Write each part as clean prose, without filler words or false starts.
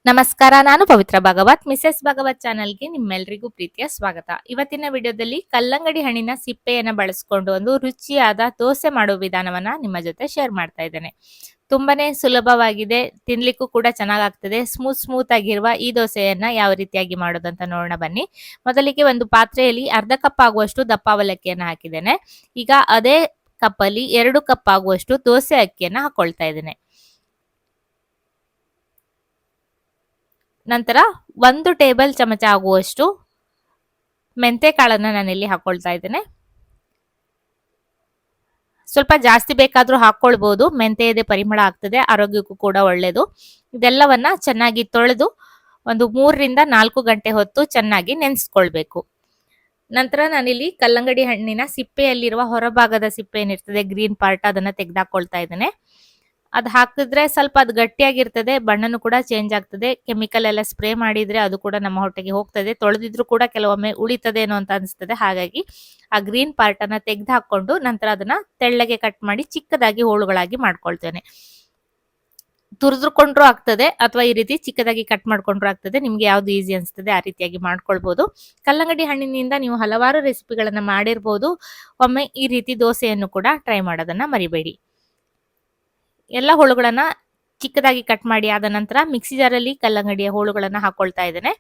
ನಮಸ್ಕಾರ, ನಾನು ಪವಿತ್ರ ಭಾಗವತ್. ಮಿಸೆಸ್ ಭಾಗವತ್ ಚಾನಲ್ಗೆ ನಿಮ್ಮೆಲ್ಲರಿಗೂ ಪ್ರೀತಿಯ ಸ್ವಾಗತ. ಇವತ್ತಿನ ವಿಡಿಯೋದಲ್ಲಿ ಕಲ್ಲಂಗಡಿ ಹಣ್ಣಿನ ಸಿಪ್ಪೆಯನ್ನು ಬಳಸಿಕೊಂಡು ಒಂದು ರುಚಿಯಾದ ದೋಸೆ ಮಾಡುವ ವಿಧಾನವನ್ನ ನಿಮ್ಮ ಜೊತೆ ಶೇರ್ ಮಾಡ್ತಾ ಇದ್ದೇನೆ. ತುಂಬಾನೇ ಸುಲಭವಾಗಿದೆ, ತಿನ್ಲಿಕ್ಕೂ ಕೂಡ ಚೆನ್ನಾಗಾಗ್ತದೆ. ಸ್ಮೂತ್ ಆಗಿರುವ ಈ ದೋಸೆಯನ್ನ ಯಾವ ರೀತಿಯಾಗಿ ಮಾಡೋದಂತ ನೋಡೋಣ ಬನ್ನಿ. ಮೊದಲಿಗೆ ಒಂದು ಪಾತ್ರೆಯಲ್ಲಿ ಅರ್ಧ ಕಪ್ ಆಗುವಷ್ಟು ದಪ್ಪ ಅವಲಕ್ಕಿಯನ್ನು ಹಾಕಿದ್ದೇನೆ. ಈಗ ಅದೇ ಕಪ್ಪಲ್ಲಿ 2 ಕಪ್ ಆಗುವಷ್ಟು ದೋಸೆ ಅಕ್ಕಿಯನ್ನು ಹಾಕೊಳ್ತಾ ಇದ್ದೇನೆ. ನಂತರ 1 ಟೇಬಲ್ ಚಮಚ ಆಗುವಷ್ಟು ಮೆಂತೆ ಕಾಳನ್ನ ನಾನಿಲ್ಲಿ ಹಾಕೊಳ್ತಾ ಇದ್ದೇನೆ. ಸ್ವಲ್ಪ ಜಾಸ್ತಿ ಬೇಕಾದ್ರೂ ಹಾಕೊಳ್ಬಹುದು, ಮೆಂತೆಯದೇ ಪರಿಮಳ ಆಗ್ತದೆ, ಆರೋಗ್ಯಕ್ಕೂ ಕೂಡ ಒಳ್ಳೆಯದು. ಇದೆಲ್ಲವನ್ನ ಚೆನ್ನಾಗಿ ತೊಳೆದು ಒಂದು 3 ರಿಂದ 4 ಗಂಟೆ ಹೊತ್ತು ಚೆನ್ನಾಗಿ ನೆನೆಸ್ಕೊಳ್ಬೇಕು. ನಂತರ ನಾನಿಲ್ಲಿ ಕಲ್ಲಂಗಡಿ ಹಣ್ಣಿನ ಸಿಪ್ಪೆಯಲ್ಲಿರುವ ಹೊರಭಾಗದ ಸಿಪ್ಪೆ ಏನಿರ್ತದೆ, ಗ್ರೀನ್ ಪಾರ್ಟ್, ಅದನ್ನ ತೆಗೆದಾಕೊಳ್ತಾ ಇದ್ದೇನೆ. ಅದು ಹಾಕಿದ್ರೆ ಸ್ವಲ್ಪ ಅದು ಗಟ್ಟಿಯಾಗಿರ್ತದೆ, ಬಣ್ಣನೂ ಕೂಡ ಚೇಂಜ್ ಆಗ್ತದೆ. ಕೆಮಿಕಲ್ ಎಲ್ಲ ಸ್ಪ್ರೇ ಮಾಡಿದ್ರೆ ಅದು ಕೂಡ ನಮ್ಮ ಹೊಟ್ಟೆಗೆ ಹೋಗ್ತದೆ. ತೊಳೆದಿದ್ರು ಕೂಡ ಕೆಲವೊಮ್ಮೆ ಉಳಿತದೇನೋ ಅಂತ ಅನಿಸ್ತದೆ. ಹಾಗಾಗಿ ಆ ಗ್ರೀನ್ ಪಾರ್ಟ್ ಅನ್ನ ತೆಗೆದು ಹಾಕೊಂಡು ನಂತರ ಅದನ್ನ ತೆಳ್ಳಗೆ ಕಟ್ ಮಾಡಿ ಚಿಕ್ಕದಾಗಿ ಹೋಳುಗಳಾಗಿ ಮಾಡ್ಕೊಳ್ತೇನೆ. ತುರಿದುಕೊಂಡ್ರು ಆಗ್ತದೆ ಅಥವಾ ಈ ರೀತಿ ಚಿಕ್ಕದಾಗಿ ಕಟ್ ಮಾಡ್ಕೊಂಡ್ರು ಆಗ್ತದೆ. ನಿಮ್ಗೆ ಯಾವ್ದು ಈಸಿ ಅನ್ಸ್ತದೆ ಆ ರೀತಿಯಾಗಿ ಮಾಡ್ಕೊಳ್ಬಹುದು. ಕಲ್ಲಂಗಡಿ ಹಣ್ಣಿನಿಂದ ನೀವು ಹಲವಾರು ರೆಸಿಪಿಗಳನ್ನ ಮಾಡಿರ್ಬೋದು. ಒಮ್ಮೆ ಈ ರೀತಿ ದೋಸೆಯನ್ನು ಕೂಡ ಟ್ರೈ ಮಾಡೋದನ್ನ ಮರಿಬೇಡಿ. ಎಲ್ಲ ಹೋಳುಗಳನ್ನ ಚಿಕ್ಕದಾಗಿ ಕಟ್ ಮಾಡಿ ಆದ ನಂತರ ಮಿಕ್ಸಿ ಜಾರಲ್ಲಿ ಕಲ್ಲಂಗಡಿಯ ಹೋಳುಗಳನ್ನ ಹಾಕೊಳ್ತಾ ಇದ್ದೇನೆ.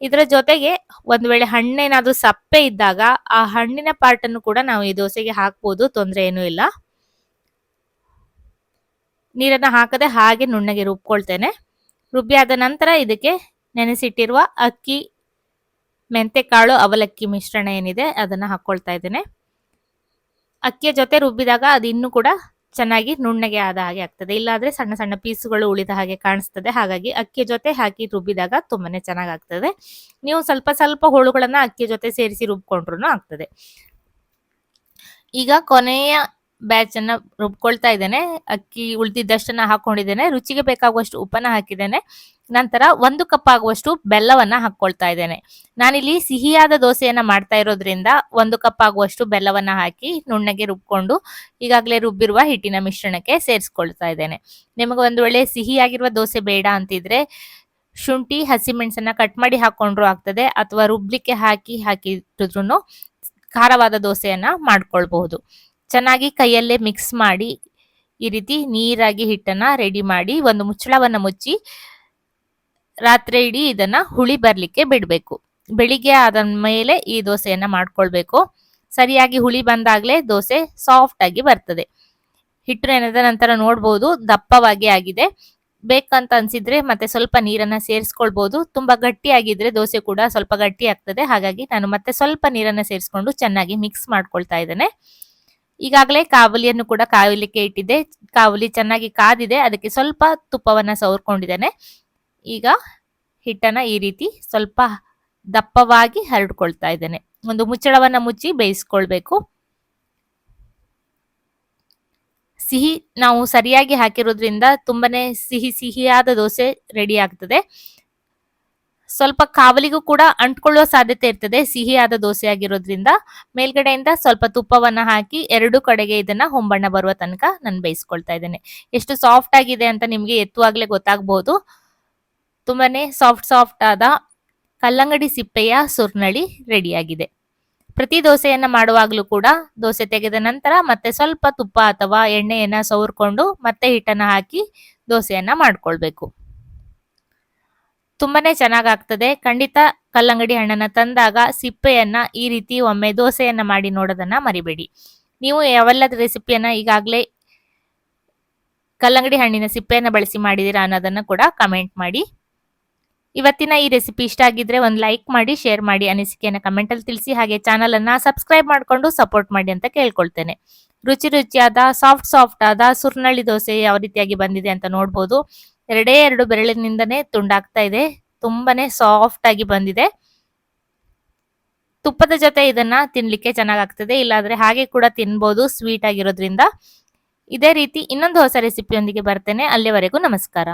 ಇದರ ಜೊತೆಗೆ ಒಂದ್ ವೇಳೆ ಹಣ್ಣೇನಾದ್ರೂ ಸಪ್ಪೆ ಇದ್ದಾಗ ಆ ಹಣ್ಣಿನ ಪಾರ್ಟ್ ಅನ್ನು ಕೂಡ ನಾವು ಈ ದೋಸೆಗೆ ಹಾಕ್ಬೋದು, ತೊಂದರೆ ಏನೂ ಇಲ್ಲ. ನೀರನ್ನ ಹಾಕದೆ ಹಾಗೆ ನುಣ್ಣಗೆ ರುಬ್ಕೊಳ್ತೇನೆ. ರುಬ್ಬಿ ಆದ ನಂತರ ಇದಕ್ಕೆ ನೆನೆಸಿಟ್ಟಿರುವ ಅಕ್ಕಿ, ಮೆಂತೆಕಾಳು, ಅವಲಕ್ಕಿ ಮಿಶ್ರಣ ಏನಿದೆ ಅದನ್ನ ಹಾಕೊಳ್ತಾ ಇದ್ದೇನೆ. ಅಕ್ಕಿಯ ಜೊತೆ ರುಬ್ಬಿದಾಗ ಅದು ಇನ್ನೂ ಕೂಡ ಚೆನ್ನಾಗಿ ನುಣ್ಣಗೆ ಆದ ಹಾಗೆ ಆಗ್ತದೆ. ಇಲ್ಲಾದ್ರೆ ಸಣ್ಣ ಸಣ್ಣ ಪೀಸುಗಳು ಉಳಿದ ಹಾಗೆ ಕಾಣಿಸ್ತದೆ. ಹಾಗಾಗಿ ಅಕ್ಕಿಯ ಜೊತೆ ಹಾಕಿ ರುಬ್ಬಿದಾಗ ತುಂಬಾನೇ ಚೆನ್ನಾಗಾಗ್ತದೆ. ನೀವು ಸ್ವಲ್ಪ ಸ್ವಲ್ಪ ಹೋಳುಗಳನ್ನ ಅಕ್ಕಿಯ ಜೊತೆ ಸೇರಿಸಿ ರುಬ್ಕೊಂಡ್ರು ಆಗ್ತದೆ. ಈಗ ಕೊನೆಯ ಬ್ಯಾಚ್ ಅನ್ನ ರುಬ್ಕೊಳ್ತಾ ಇದ್ದೇನೆ. ಅಕ್ಕಿ ಉಳಿದಿದ್ದಷ್ಟನ್ನ ಹಾಕೊಂಡಿದ್ದೇನೆ. ರುಚಿಗೆ ಬೇಕಾಗುವಷ್ಟು ಉಪ್ಪನ್ನ ಹಾಕಿದ್ದೇನೆ. ನಂತರ 1 ಕಪ್ ಆಗುವಷ್ಟು ಬೆಲ್ಲವನ್ನ ಹಾಕೊಳ್ತಾ ಇದ್ದೇನೆ. ನಾನಿಲ್ಲಿ ಸಿಹಿಯಾದ ದೋಸೆಯನ್ನ ಮಾಡ್ತಾ ಇರೋದ್ರಿಂದ 1 ಕಪ್ ಆಗುವಷ್ಟು ಬೆಲ್ಲವನ್ನ ಹಾಕಿ ನುಣ್ಣಗೆ ರುಬ್ಕೊಂಡು ಈಗಾಗಲೇ ರುಬ್ಬಿರುವ ಹಿಟ್ಟಿನ ಮಿಶ್ರಣಕ್ಕೆ ಸೇರಿಸ್ಕೊಳ್ತಾ ಇದ್ದೇನೆ. ನಿಮಗೆ ಒಂದು ವೇಳೆ ಸಿಹಿಯಾಗಿರುವ ದೋಸೆ ಬೇಡ ಅಂತಿದ್ರೆ ಶುಂಠಿ, ಹಸಿಮೆಣಸನ್ನ ಕಟ್ ಮಾಡಿ ಹಾಕೊಂಡ್ರು ಆಗ್ತದೆ, ಅಥವಾ ರುಬ್ಲಿಕ್ಕೆ ಹಾಕಿಟ್ಟಿದ್ರು ಖಾರವಾದ ದೋಸೆಯನ್ನ ಮಾಡ್ಕೊಳ್ಬಹುದು. ಚೆನ್ನಾಗಿ ಕೈಯಲ್ಲೇ ಮಿಕ್ಸ್ ಮಾಡಿ ಈ ರೀತಿ ನೀರಾಗಿ ಹಿಟ್ಟನ್ನ ರೆಡಿ ಮಾಡಿ ಒಂದು ಮುಚ್ಚಳವನ್ನ ಮುಚ್ಚಿ ರಾತ್ರಿ ಇಡೀ ಇದನ್ನ ಹುಳಿ ಬರ್ಲಿಕ್ಕೆ ಬಿಡ್ಬೇಕು. ಬೆಳಿಗ್ಗೆ ಆದ ಮೇಲೆ ಈ ದೋಸೆಯನ್ನ ಮಾಡ್ಕೊಳ್ಬೇಕು. ಸರಿಯಾಗಿ ಹುಳಿ ಬಂದಾಗ್ಲೇ ದೋಸೆ ಸಾಫ್ಟ್ ಆಗಿ ಬರ್ತದೆ. ಹಿಟ್ಟು ನೆನೆದ ನಂತರ ನೋಡ್ಬೋದು ದಪ್ಪವಾಗಿ ಆಗಿದೆ. ಬೇಕಂತ ಅನ್ಸಿದ್ರೆ ಮತ್ತೆ ಸ್ವಲ್ಪ ನೀರನ್ನ ಸೇರಿಸ್ಕೊಳ್ಬಹುದು. ತುಂಬಾ ಗಟ್ಟಿ ಆಗಿದ್ರೆ ದೋಸೆ ಕೂಡ ಸ್ವಲ್ಪ ಗಟ್ಟಿ ಆಗ್ತದೆ. ಹಾಗಾಗಿ ನಾನು ಮತ್ತೆ ಸ್ವಲ್ಪ ನೀರನ್ನ ಸೇರಿಸ್ಕೊಂಡು ಚೆನ್ನಾಗಿ ಮಿಕ್ಸ್ ಮಾಡ್ಕೊಳ್ತಾ ಇದ್ದೇನೆ. ಈಗಾಗಲೇ ಕಾವಲಿಯನ್ನು ಕೂಡ ಕಾಯಲಿಕ್ಕೆ ಇಟ್ಟಿದ್ದೆ. ಕಾವಲಿ ಚೆನ್ನಾಗಿ ಕಾದಿದೆ, ಅದಕ್ಕೆ ಸ್ವಲ್ಪ ತುಪ್ಪವನ್ನ ಸವರ್ಕೊಂಡಿದ್ದೇನೆ. ಈಗ ಹಿಟ್ಟನ್ನ ಈ ರೀತಿ ಸ್ವಲ್ಪ ದಪ್ಪವಾಗಿ ಹರಡ್ಕೊಳ್ತಾ ಇದ್ದೇನೆ. ಒಂದು ಮುಚ್ಚಳವನ್ನ ಮುಚ್ಚಿ ಬೇಯಿಸ್ಕೊಳ್ಬೇಕು. ಸಿಹಿ ನಾವು ಸರಿಯಾಗಿ ಹಾಕಿರೋದ್ರಿಂದ ತುಂಬಾನೇ ಸಿಹಿಯಾದ ದೋಸೆ ರೆಡಿ ಆಗ್ತದೆ. ಸ್ವಲ್ಪ ಕಾವಲಿಗೂ ಕೂಡ ಅಂಟ್ಕೊಳ್ಳುವ ಸಾಧ್ಯತೆ ಇರ್ತದೆ ಸಿಹಿಯಾದ ದೋಸೆ ಆಗಿರೋದ್ರಿಂದ. ಮೇಲ್ಗಡೆಯಿಂದ ಸ್ವಲ್ಪ ತುಪ್ಪವನ್ನ ಹಾಕಿ 2 ಕಡೆಗೆ ಇದನ್ನ ಹೊಂಬಣ್ಣ ಬರುವ ತನಕ ನಾನು ಬೇಯಿಸ್ಕೊಳ್ತಾ ಇದ್ದೇನೆ. ಎಷ್ಟು ಸಾಫ್ಟ್ ಆಗಿದೆ ಅಂತ ನಿಮ್ಗೆ ಎತ್ತುವಾಗ್ಲೇ ಗೊತ್ತಾಗಬಹುದು. ತುಂಬಾನೇ ಸಾಫ್ಟ್ ಆದ ಕಲ್ಲಂಗಡಿ ಸಿಪ್ಪೆಯ ಸುರ್ನಳಿ ರೆಡಿಯಾಗಿದೆ. ಪ್ರತಿ ದೋಸೆಯನ್ನ ಮಾಡುವಾಗ್ಲೂ ಕೂಡ ದೋಸೆ ತೆಗೆದ ನಂತರ ಮತ್ತೆ ಸ್ವಲ್ಪ ತುಪ್ಪ ಅಥವಾ ಎಣ್ಣೆಯನ್ನ ಸವರ್ಕೊಂಡು ಮತ್ತೆ ಹಿಟ್ಟನ್ನ ಹಾಕಿ ದೋಸೆಯನ್ನ ಮಾಡ್ಕೊಳ್ಬೇಕು. ತುಂಬಾನೇ ಚೆನ್ನಾಗಾಗ್ತದೆ. ಖಂಡಿತ ಕಲ್ಲಂಗಡಿ ಹಣ್ಣನ್ನ ತಂದಾಗ ಸಿಪ್ಪೆಯನ್ನ ಈ ರೀತಿ ಒಮ್ಮೆ ದೋಸೆಯನ್ನ ಮಾಡಿ ನೋಡೋದನ್ನ ಮರಿಬೇಡಿ. ನೀವು ಯಾವೆಲ್ಲದ ರೆಸಿಪಿಯನ್ನ ಈಗಾಗಲೇ ಕಲ್ಲಂಗಡಿ ಹಣ್ಣಿನ ಸಿಪ್ಪೆಯನ್ನ ಬಳಸಿ ಮಾಡಿದೀರಾ ಅನ್ನೋದನ್ನ ಕೂಡ ಕಮೆಂಟ್ ಮಾಡಿ. ಇವತ್ತಿನ ಈ ರೆಸಿಪಿ ಇಷ್ಟ ಆಗಿದ್ರೆ ಒಂದು ಲೈಕ್ ಮಾಡಿ, ಶೇರ್ ಮಾಡಿ, ಅನಿಸಿಕೆಯನ್ನ ಕಮೆಂಟ್ ಅಲ್ಲಿ ತಿಳಿಸಿ. ಹಾಗೆ ಚಾನಲ್ ಅನ್ನ ಸಬ್ಸ್ಕ್ರೈಬ್ ಮಾಡ್ಕೊಂಡು ಸಪೋರ್ಟ್ ಮಾಡಿ ಅಂತ ಕೇಳ್ಕೊಳ್ತೇನೆ. ರುಚಿಯಾದ ಸಾಫ್ಟ್ ಆದ ಸುರ್ನಳ್ಳಿ ದೋಸೆ ಯಾವ ರೀತಿಯಾಗಿ ಬಂದಿದೆ ಅಂತ ನೋಡ್ಬೋದು. 2 ಬೆರಳಿನಿಂದನೇ ತುಂಡಾಗ್ತಾ ಇದೆ. ತುಂಬಾನೇ ಸಾಫ್ಟ್ ಆಗಿ ಬಂದಿದೆ. ತುಪ್ಪದ ಜೊತೆ ಇದನ್ನ ತಿನ್ಲಿಕ್ಕೆ ಚೆನ್ನಾಗಾಗ್ತದೆ, ಇಲ್ಲಾಂದ್ರೆ ಹಾಗೆ ಕೂಡ ತಿನ್ಬೋದು ಸ್ವೀಟ್ ಆಗಿರೋದ್ರಿಂದ. ಇದೇ ರೀತಿ ಇನ್ನೊಂದು ಹೊಸ ರೆಸಿಪಿಯೊಂದಿಗೆ ಬರ್ತೇನೆ. ಅಲ್ಲಿವರೆಗೂ ನಮಸ್ಕಾರ.